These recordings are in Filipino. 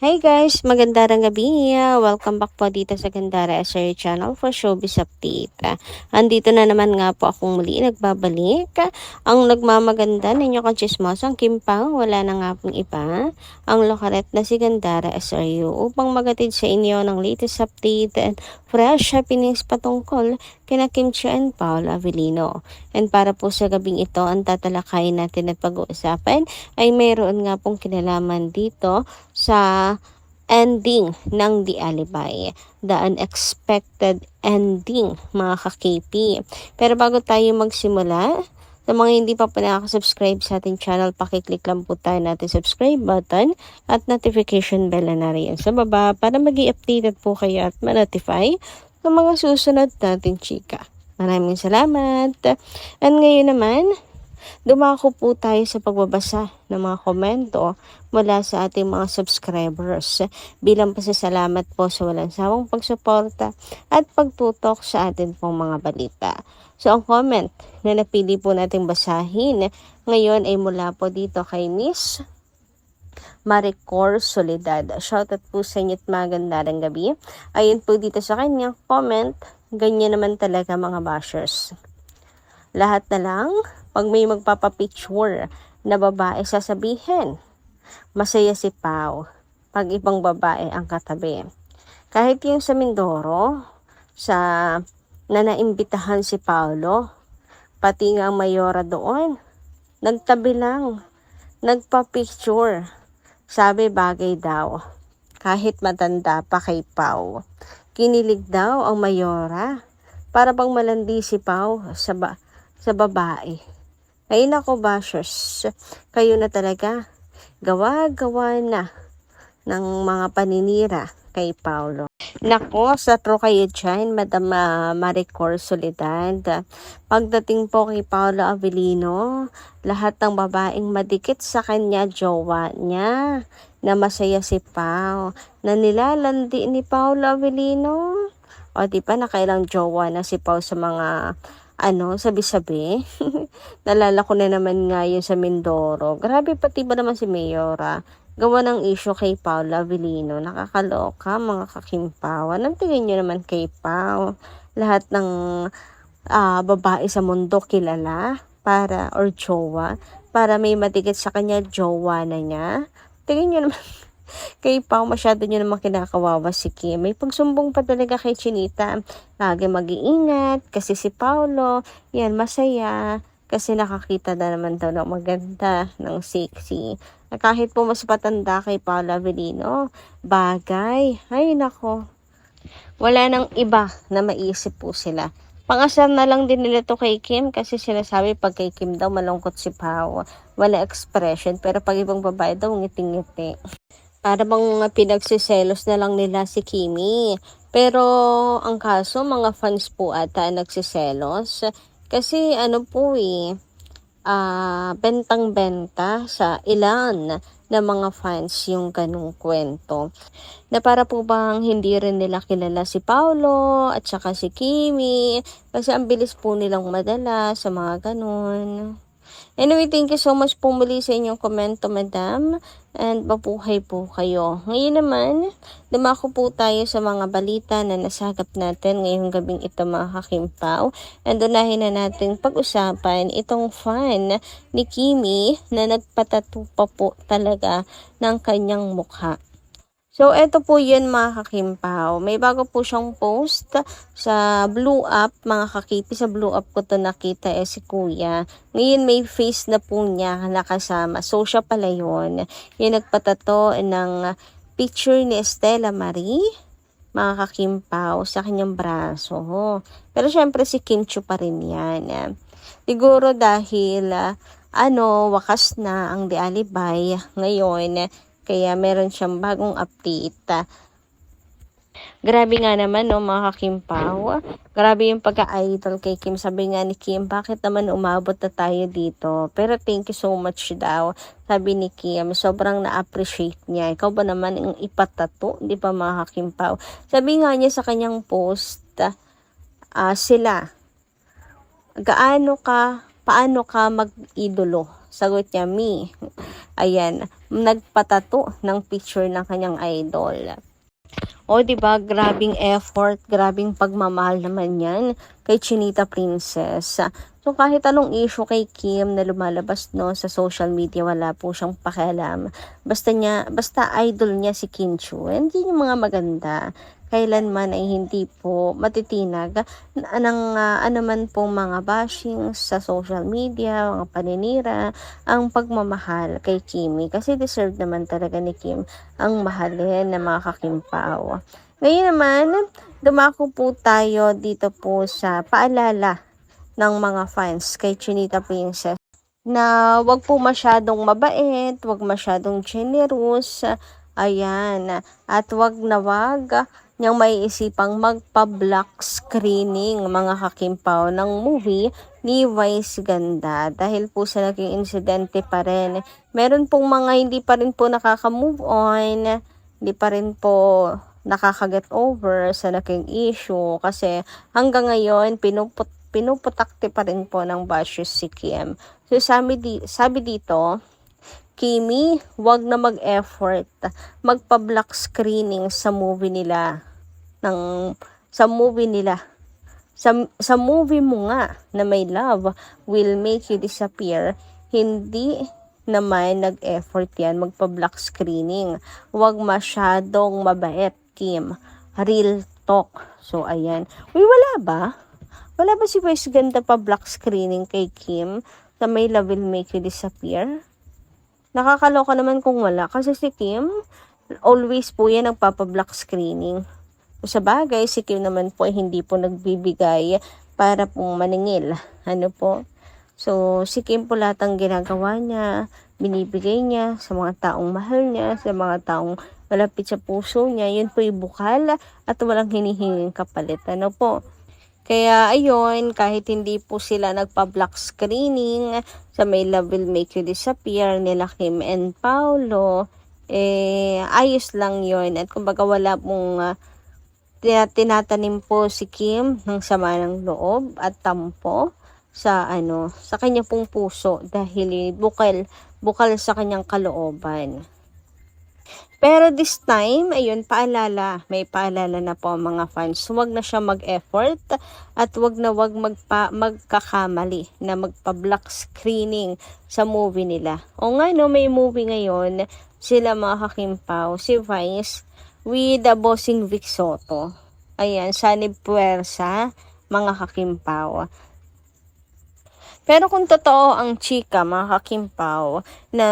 Hi guys, magandang gabi. Welcome back po dito sa Gandara SR Channel for Showbiz Update. Andito na naman nga po akong muli nagbabalik. Ang nagmamaganda ninyo kachismosang Kim Pao, wala na nga pong iba. Ang lokaret na si Gandara SRU upang magatid sa inyo ng latest update and fresh happenings patungkol kina Kim Chiu and Paolo Avellino. And para po sa gabing ito, ang tatalakayin natin at pag-uusapan ay mayroon nga pong kinalaman dito sa ending ng The Alibi. The unexpected ending, mga ka-KP. Pero bago tayo magsimula, sa mga hindi pa po nakaka-subscribe sa ating channel, pakiclick lang po tayo natin subscribe button at notification bell na riyan sa baba para mag-i-updated po kayo at ma-notify sa mga susunod nating chika. Maraming salamat. And ngayon naman, dumako po tayo sa pagbabasa ng mga komento mula sa ating mga subscribers bilang pasasalamat po sa walang sawang pagsuporta at pagtutok sa atin pong mga balita. So ang comment na napili po nating basahin ngayon ay mula po dito kay Miss Maricor Soledad. Shoutout po sa inyo at magandang gabi. Ayun po dito sa kanyang comment, ganyan naman talaga mga bashers. Lahat na lang, pag may magpapapicture na babae sasabihin, masaya si Pao pag ibang babae ang katabi. Kahit yung sa Mindoro, na naimbitahan si Paolo, pati nga ang mayora doon, nagtabi lang, nagpa-picture. Sabi bagay daw, kahit matanda pa kay Pao. Kinilig daw ang mayora, para bang malandi si Pao sa babae. Ay nako bashers, kayo na talaga, gawa-gawa na ng mga paninira kay Paolo. Nako, sa true kayo dyan, Madam Maricor Soledad. Pagdating po kay Paolo Avellino, lahat ng babaeng madikit sa kanya, jowa niya, na masaya si Pao, na nilalandi ni Paolo Avellino. O di ba nakailang jowa na si Pao sa mga sabi-sabi. Nalala ko na naman nga yun sa Mindoro. Grabe, pati ba naman si Mayora? Gawa ng issue kay Paolo Avellino. Nakakaloka, mga kakimpawa. Anong tingin nyo naman kay Pao? Lahat ng babae sa mundo kilala or jowa para may matigit sa kanya, jowa na niya. Tingin nyo naman kay Pao, masyado nyo naman kinakawawa si Kim. May pagsumbong pa talaga kay Chinita. Lagi mag-iingat kasi si Paolo, yan, masaya. Kasi nakakita na naman daw ng maganda, ng sexy. Kahit po mas patanda kay Paolo Avellino, bagay. Ay nako, wala nang iba na maiisip po sila. Pangasar na lang din nila to kay Kim kasi sinasabi pag kay Kim daw malungkot si Pao. Wala expression, pero pag ibang babae daw ngiting-ngiti. Para bang pinagsiselos na lang nila si Kimi. Pero ang kaso, mga fans po ata nagsiselos. Kasi bentang-benta sa ilan na mga fans yung ganung kwento. Na para po bang hindi rin nila kilala si Paolo at saka si Kimi. Kasi ang bilis po nilang madala sa mga ganun. Anyway, thank you so much po muli sa inyong komento, madam. And mabuhay po kayo. Ngayon naman, dumako po tayo sa mga balita na nasagap natin ngayong gabing ito, mga kakimpaw. And unahin na natin pag-usapan itong fan ni Kimi na nagpatato pa po talaga ng kanyang mukha. So, eto po yun, mga kakimpaw. May bago po siyang post sa Blue Up, mga kakipi. Sa Blue Up ko to nakita si Kuya. Ngayon may face na po niya nakasama. So, siya pala yun. Yung nagpatato ng picture ni Estela Marie, mga kakimpaw, sa kanyang braso. Pero syempre si Kim Chiu pa rin yan. Siguro dahil wakas na ang The Alibi ngayon. Kaya meron siyang bagong update. Grabe nga naman, no, mga kakimpaw. Grabe yung pagka-idol kay Kim. Sabi nga ni Kim, bakit naman umabot na tayo dito? Pero thank you so much daw. Sabi ni Kim, sobrang na-appreciate niya. Ikaw ba naman yung ipatato? Di ba, mga kakimpaw? Sabi nga niya sa kanyang post, paano ka mag-idolo Sagot niya, me. Ayan, nagpatato ng picture ng kanyang idol. O, diba, grabing effort, grabing pagmamahal naman yan kay Chinita Princess. So, kahit anong issue kay Kim na lumalabas, no, sa social media, wala po siyang pakialam. Basta idol niya si Kim Chiu. Hindi yung mga maganda. Kailanman ay hindi po matitinag ng anuman pong mga bashing sa social media, mga paninira, ang pagmamahal kay Kimi. Kasi deserve naman talaga ni Kim ang mahalin ng mga kakimpaw. Ngayon naman, dumako po tayo dito po sa paalala ng mga fans kay Chinita Princess na wag po masyadong mabait, wag masyadong generous, ayan, at wag na wag niyang maiisipang magpa-block screening mga kakimpaw ng movie ni Vice Ganda dahil po sa naging insidente pa rin. Meron pong mga hindi pa rin po nakaka-move on, hindi pa rin po nakaka-get over sa naging issue kasi hanggang ngayon pinuputakti pa rin po ng bashes si Kim. So sabi dito, Kimi, wag na mag-effort, magpa-block screening sa movie nila. Sa movie mo nga na may love will make you disappear. Hindi naman nag-effort yan, magpa-block screening. Wag masyadong mabait, Kim. Real talk. So, ayan. Uy, wala ba? Wala ba si Vice Ganda pa block screening kay Kim na may love will make you disappear? Nakakaloka naman kung wala. Kasi si Kim, always po yan nagpapa-block screening. Sa bagay, si Kim naman po ay hindi po nagbibigay para pong maningil. Ano po? So, si Kim po lahat ang ginagawa niya, binibigay niya sa mga taong mahal niya, sa mga taong malapit sa puso niya. Yun po yung bukal at walang hinihinging kapalit. Ano po? Kaya ayun, kahit hindi po sila nagpa-block screening sa My Love Will Make You Disappear nila Kim and Paolo, ayos lang yun. At kumbaga wala pong tinatanim po si Kim ng sama ng loob at tampo sa kanya pong puso dahil bukal sa kanyang kalooban. Pero this time, ayun, may paalala na po ang mga fans. Huwag na siya mag-effort at huwag na huwag magkakamali na magpa-block screening sa movie nila. O nga no, may movie ngayon, sila mga kakimpaw, si Vice with the bossing Vic Soto. Ayan, Sanib Puwersa, mga kakimpaw. Pero kung totoo ang chika, mga kakimpaw, na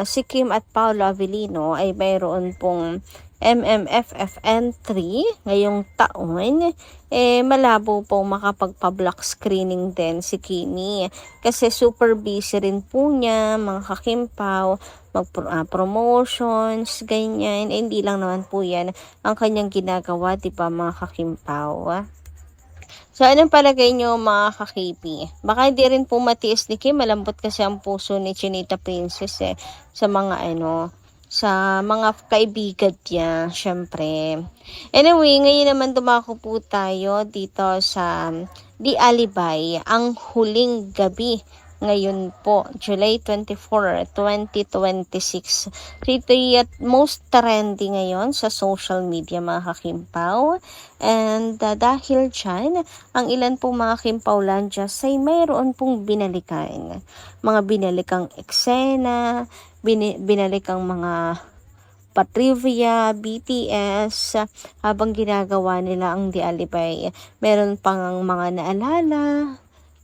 si Kim at Paolo Avellino ay mayroon pong MMFFN3 ngayong taon, malabo po makapagpa-block screening din si Kimi. Kasi super busy rin po niya, mga kakimpaw, promotions, ganyan. Hindi lang naman po yan ang kanyang ginagawa, diba mga kakimpaw? So, anong palagay nyo mga ka-KP? Baka hindi rin po matiis ni Kim. Malambot kasi ang puso ni Chinita Princess sa mga sa mga kaibigan niya, syempre. Anyway, ngayon naman dumako po tayo dito sa The Alibay, ang huling gabi. Ngayon po, July 24, 2026. So, ito yung most trending ngayon sa social media, mga kakimpaw. And dahil dyan, ang ilan pong mga kimpawlandya ay mayroon pong binalikan. Mga binalikang eksena, binalikang mga patrivia, BTS, habang ginagawa nila ang The Alibay. Meron pang mga naalala,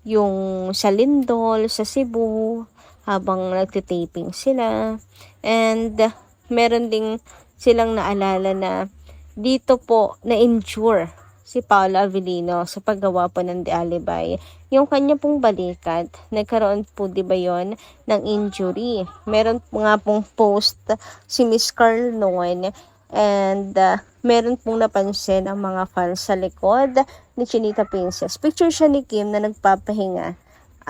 yung sa Lindol, sa Cebu, habang nagtitaping sila. And meron ding silang naalala na dito po na-injure si Paolo Avellino sa paggawa po ng The Alibay. Yung kanya pong balikat, nagkaroon po, di ba yun, ng injury. Meron po nga pong post si Miss Carl noon. And meron pong napansin ang mga fans sa likod ni Chinita Princess. Picture siya ni Kim na nagpapahinga.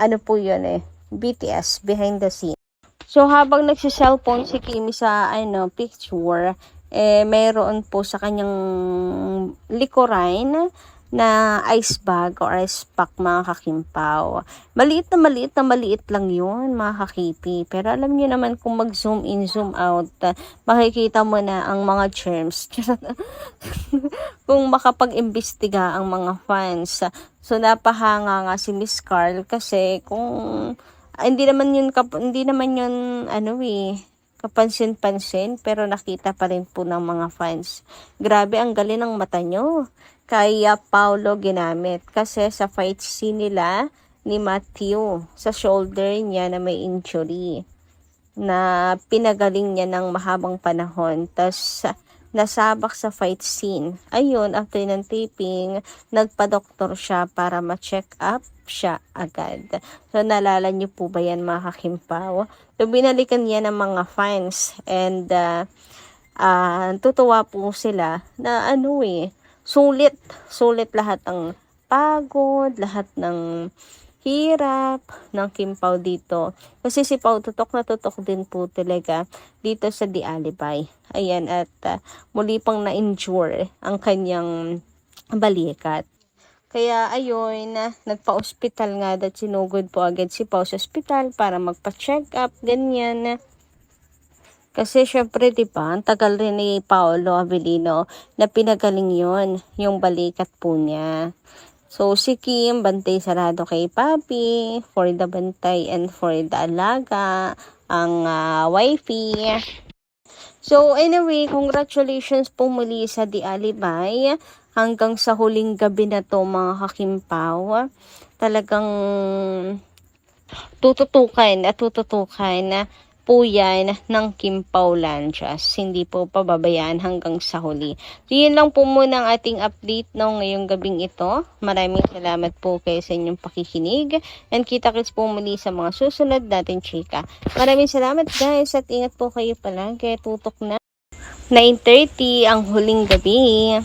Ano po yun BTS, behind the scene. So habang nagsi-cellphone si Kim sa picture, mayroon po sa kanyang likuran na ice bag or ice pack mga kakimpaw. Maliit na maliit lang yun mga kakipi. Pero alam niyo naman kung mag-zoom in, zoom out, makikita mo na ang mga germs. Kung makapag-imbestiga ang mga fans. So napahanga nga si Miss Carl kasi kung hindi naman yun kapansin-pansin pero nakita pa rin po ng mga fans. Grabe ang galing ng mata nyo. Kaya Paulo ginamit kasi sa fight scene nila ni Matthew sa shoulder niya na may injury na pinagaling niya ng mahabang panahon. Tapos nasabak sa fight scene. Ayun, after ng taping, nagpa-doktor siya para ma-check up siya agad. So, nalala niyo po ba yan mga kakimpaw? So, binalikan niya ng mga fans and tutuwa po sila na sulit lahat ng pagod, lahat ng hirap ng Kimpaw dito. Kasi si Pau tutok na tutok din po talaga dito sa The Alibay. Ayan, at muli pang na-injure ang kanyang balikat. Kaya ayun, nagpa-hospital nga at sinugod po agad si Pau sa hospital para magpa-check up, ganyan. Kasi syempre, diba, ang tagal rin ni Paolo Avellino na pinagaling yon yung balikat po niya. So, si Kim, bantay sarado kay Papi, for the bantay and for the alaga, ang wifey. So, anyway, congratulations po muli sa The Alibay. Hanggang sa huling gabi na to mga kakimpaw. Talagang tututukan po yan ng Kimpaw Lanchas. Hindi po pababayaan hanggang sa huli. So, yun lang po muna ang ating update ngayong gabing ito. Maraming salamat po kayo sa inyong pakikinig. And kita-kits po muli sa mga susunod natin chika. Maraming salamat guys at ingat po kayo palagi. Tutok na 9:30 ang huling gabi.